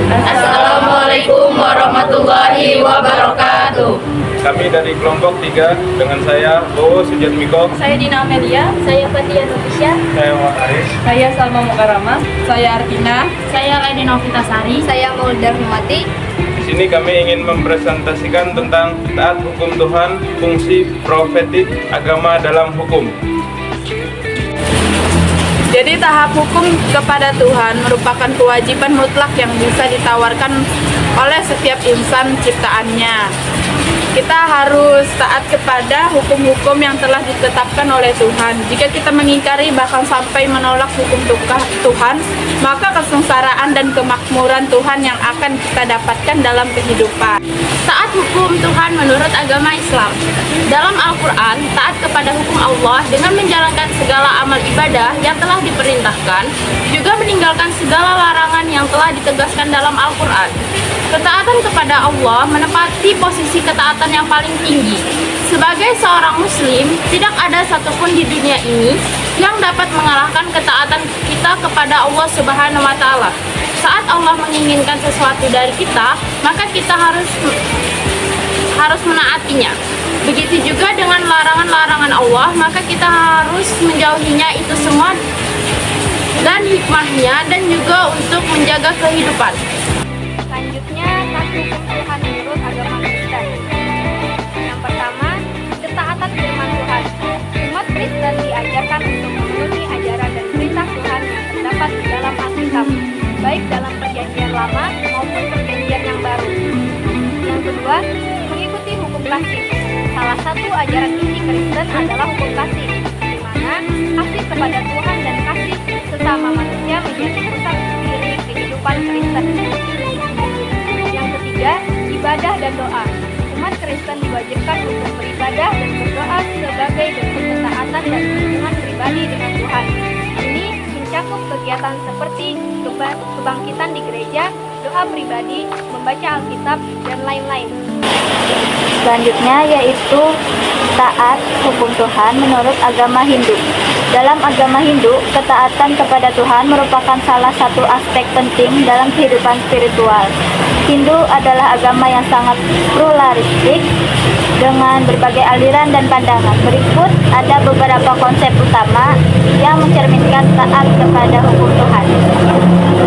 Assalamualaikum warahmatullahi wabarakatuh. Kami dari kelompok 3 dengan saya Bowo Sujatmiko, Saya Dina Amelia. Saya Fatia Nufisya. saya Muhammad Aris. Saya Salma Mukarramah. Saya Artina. Saya Leni Novitasari. Saya Maulda Humati. Di sini kami ingin mempresentasikan tentang taat hukum Tuhan, fungsi profetik agama dalam hukum. Jadi tahap hukum kepada Tuhan merupakan kewajiban mutlak yang bisa ditawarkan oleh setiap insan ciptaannya. Kita harus taat kepada hukum-hukum yang telah ditetapkan oleh Tuhan. Jika kita mengingkari bahkan sampai menolak hukum Tuhan, maka kesengsaraan dan kemakmuran Tuhan yang akan kita dapatkan dalam kehidupan. Taat hukum Tuhan menurut agama Islam. Dalam Al-Quran, taat kepada hukum Allah dengan menjalankan segala amal ibadah yang telah diperintahkan, juga meninggalkan segala larangan yang telah ditegaskan dalam Al-Quran. Ketaatan kepada Allah menempati posisi ketaatan yang paling tinggi. Sebagai seorang muslim, tidak ada satupun di dunia ini yang dapat mengalahkan ketaatan kita kepada Allah Subhanahu wa Ta'ala. Saat Allah menginginkan sesuatu dari kita, maka kita harus menaatinya. Begitu juga dengan larangan-larangan Allah, maka kita harus menjauhinya itu semua dan hikmahnya, dan juga untuk menjaga kehidupan. Selanjutnya, taat hukum Tuhan menurut agama Kristen. Yang pertama, ketaatan firman Tuhan. Umat Kristen diajarkan untuk memenuhi ajaran dan perintah Tuhan yang terdapat di dalam Alkitab, baik dalam Perjanjian Lama maupun Perjanjian yang baru. Yang kedua, mengikuti hukum kasih. Salah satu ajaran inti Kristen adalah hukum kasih, di mana kasih kepada Tuhan dan kasih sesama manusia menjadi pusat diri kehidupan Kristen. Yang ketiga, ibadah dan doa. Umat Kristen diwajibkan untuk beribadah dan berdoa sebagai bentuk ketaatan dan hubungan pribadi dengan Tuhan. Ini mencakup kegiatan seperti kebangkitan di gereja, doa pribadi, membaca Alkitab, dan lain-lain. Selanjutnya yaitu taat hukum Tuhan menurut agama Hindu. Dalam agama Hindu, ketaatan kepada Tuhan merupakan salah satu aspek penting dalam kehidupan spiritual. Hindu adalah agama yang sangat pluralistik dengan berbagai aliran dan pandangan. Berikut ada beberapa konsep utama yang mencerminkan taat kepada hukum Tuhan.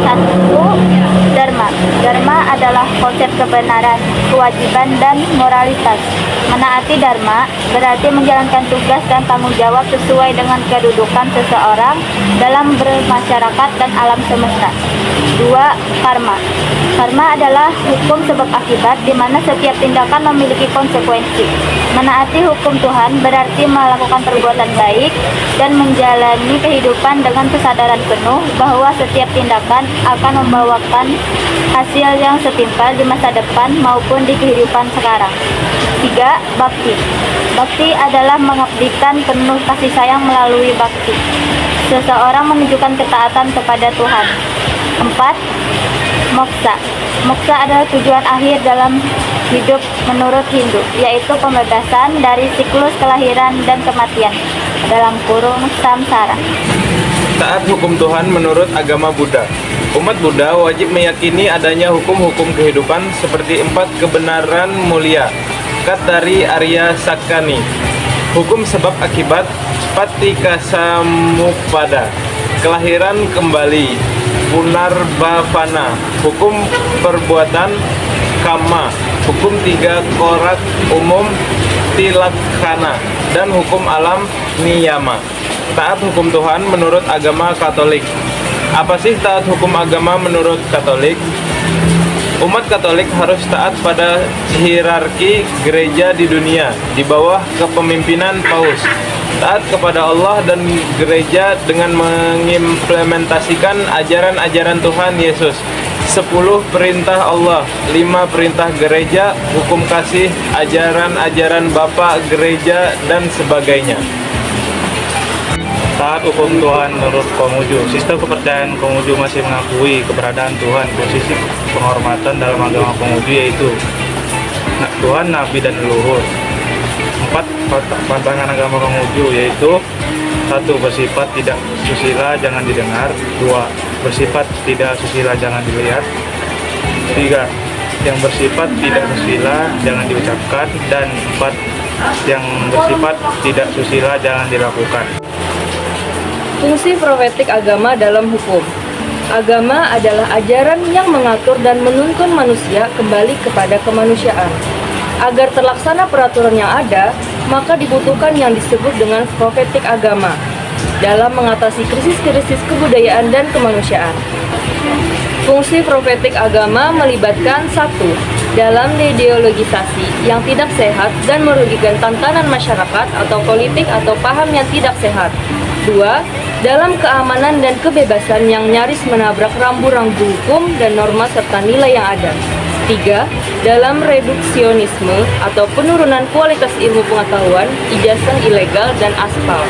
1. Dharma. Dharma adalah konsep kebenaran, kewajiban, dan moralitas. Menaati dharma berarti menjalankan tugas dan tanggung jawab sesuai dengan kedudukan seseorang dalam bermasyarakat dan alam semesta. 2. Karma. Karma adalah hukum sebab akibat di mana setiap tindakan memiliki konsekuensi. Menaati hukum Tuhan berarti melakukan perbuatan baik dan menjalani kehidupan dengan kesadaran penuh bahwa setiap tindakan akan membawakan hasil yang setimpal di masa depan maupun di kehidupan sekarang. 3. Bakti. Bakti adalah mengabdikan penuh kasih sayang melalui bakti. Seseorang menunjukkan ketaatan kepada Tuhan. 4. Moksha. Moksha adalah tujuan akhir dalam hidup menurut Hindu, yaitu pembebasan dari siklus kelahiran dan kematian dalam kurung samsara. Taat hukum Tuhan menurut agama Buddha. Umat Buddha wajib meyakini adanya hukum-hukum kehidupan seperti 4 kebenaran mulia, Katari Arya Sakani, hukum sebab akibat, Patikasamuppada, kelahiran kembali, Punarbhavana, hukum perbuatan, Kama, hukum 3 korak umum, Tilaksana, dan hukum alam, Niyama. Taat hukum Tuhan menurut agama Katolik. Apa sih taat hukum agama menurut Katolik? Umat Katolik harus taat pada hierarki gereja di dunia di bawah kepemimpinan Paus. Taat kepada Allah dan gereja dengan mengimplementasikan ajaran-ajaran Tuhan Yesus. 10 perintah Allah, 5 perintah gereja, hukum kasih, ajaran-ajaran Bapa gereja, dan sebagainya. Taat hukum Tuhan menurut Konghucu. Sistem kepercayaan Konghucu masih mengakui keberadaan Tuhan. Posisi penghormatan dalam agama Konghucu yaitu Tuhan, Nabi, dan leluhur. 4 pantangan agama Konghucu yaitu 1. Bersifat tidak susila jangan didengar. 2. Bersifat tidak susila jangan dilihat. 3. Yang bersifat tidak susila jangan diucapkan, dan 4. Yang bersifat tidak susila jangan dilakukan. Fungsi profetik agama dalam hukum. Agama adalah ajaran yang mengatur dan menuntun manusia kembali kepada kemanusiaan. Agar terlaksana peraturan yang ada, maka dibutuhkan yang disebut dengan profetik agama dalam mengatasi krisis-krisis kebudayaan dan kemanusiaan. Fungsi profetik agama melibatkan 1. Dalam ideologisasi yang tidak sehat dan merugikan tatanan masyarakat atau politik atau paham yang tidak sehat. 2. Dalam keamanan dan kebebasan yang nyaris menabrak rambu-rambu hukum dan norma serta nilai yang ada. 3. Dalam reduksionisme atau penurunan kualitas ilmu pengetahuan, ijazah ilegal dan aspal.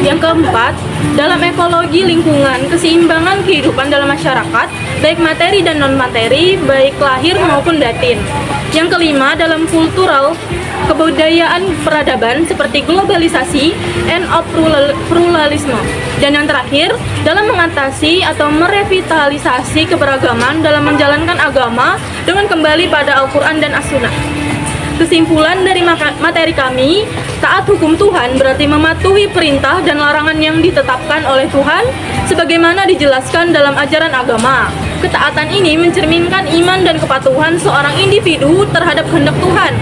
Yang keempat, dalam ekologi lingkungan, keseimbangan kehidupan dalam masyarakat, baik materi dan non-materi, baik lahir maupun batin. Yang kelima, dalam kultural, kebudayaan peradaban seperti globalisasi and of pluralisme. Dan yang terakhir, dalam mengatasi atau merevitalisasi keberagaman dalam menjalankan agama dengan kembali pada Al-Quran dan As-Sunnah. Kesimpulan dari materi kami, taat hukum Tuhan berarti mematuhi perintah dan larangan yang ditetapkan oleh Tuhan sebagaimana dijelaskan dalam ajaran agama. Ketaatan ini mencerminkan iman dan kepatuhan seorang individu terhadap kehendak Tuhan.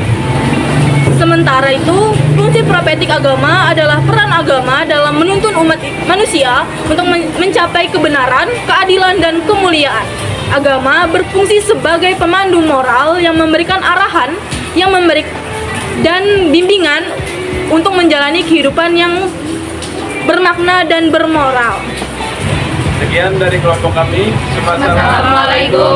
Sementara itu, fungsi profetik agama adalah peran agama dalam menuntun umat manusia untuk mencapai kebenaran, keadilan, dan kemuliaan. Agama berfungsi sebagai pemandu moral yang memberikan arahan dan bimbingan untuk menjalani kehidupan yang bermakna dan bermoral. Sekian dari kelompok kami. Assalamualaikum.